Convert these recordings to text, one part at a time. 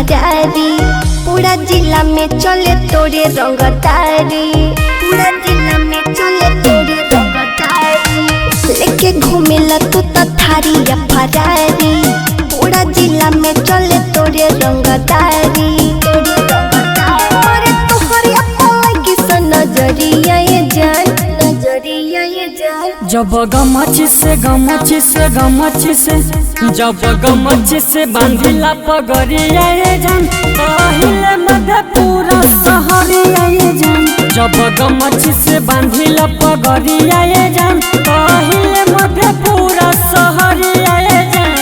फरारी। पूरा जिला में चले तोरे रंगदारी, पूरा जिला में चले तोरे रंगदारी। लेके घूमेला तू तो थारी या फरारी। पूरा जिला में चले तोरे रंगदारी, तोरे रंगदारी। अरे तोहरे अपन किस नजरिया ये जान, नजरिया ये जान। जब गमची से गमची से गमची से, जब गमची से बांधिला पगड़िया ये जान। पहिले मधेपुरा शहरिया ये जान। जब गमची से बांधिला पगड़िया ये जान। पहिले मधेपुरा शहरिया ये जान।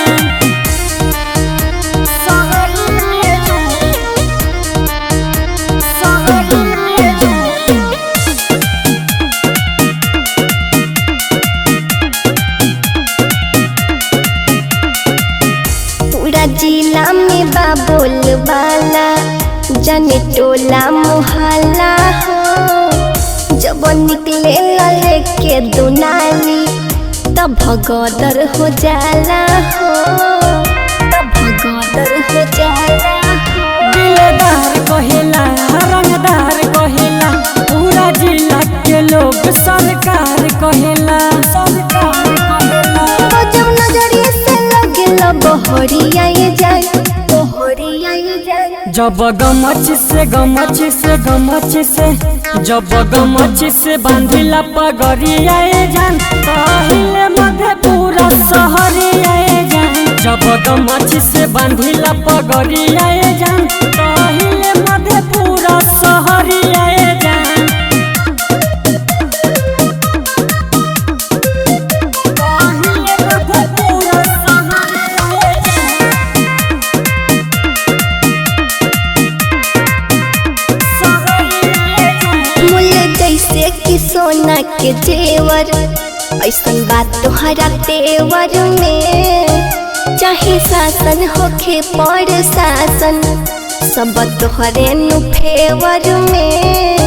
पूरा जिला में बाबोल वाला, जाने टोला मोहल्ला हो। जब निकले लले के दुनाली तब भगदर हो जाला हो, तब भगदर हो जाला हो। दिलदार कहेला रंगदार कहेला, पूरा जिला के लोग सरकार कहेला, सरकार कहेला। जब नजरिए से लगेला बहरिया ये जान, बहरिया ये जान। जब गमची से गमची से गमची से, जब गमची से बांधिला पगड़िया ये जान। पहिले मधेपुरा शहरिया ये जान। जब गमची से बांधिला पगड़िया ये जान। पहिले मधेपुरा शहरिया ये जान। पहिले मधेपुरा शहरिया ये जान। मूल्य जैसे कि सोना के जेवर, ऐसन बात तोहरा तेवर में। चाहे शासन होखे पर शासन, सब तोहरे नु फेवर में,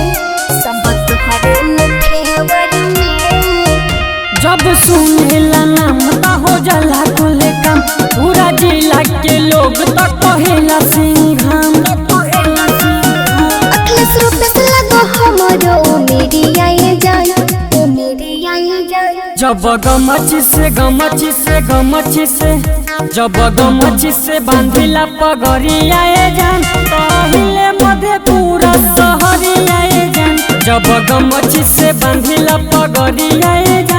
सब तोहरे नु फेवर में। जब सुनेला नाम ता हो जाला कुल काम। पूरा जिला के लोग तो कहेला सिंघाम, अखिलेश रूप से लगो हमरो मेरिया ये जान, ओ मेरिया ये जान। जब गमची से गमची से गमची से, जब गमची से बांधिला पगड़िया ये जान। पहिले मधेपुरा शहरिया ये जान। जब गमची से बांधिला पगड़िया ये जान।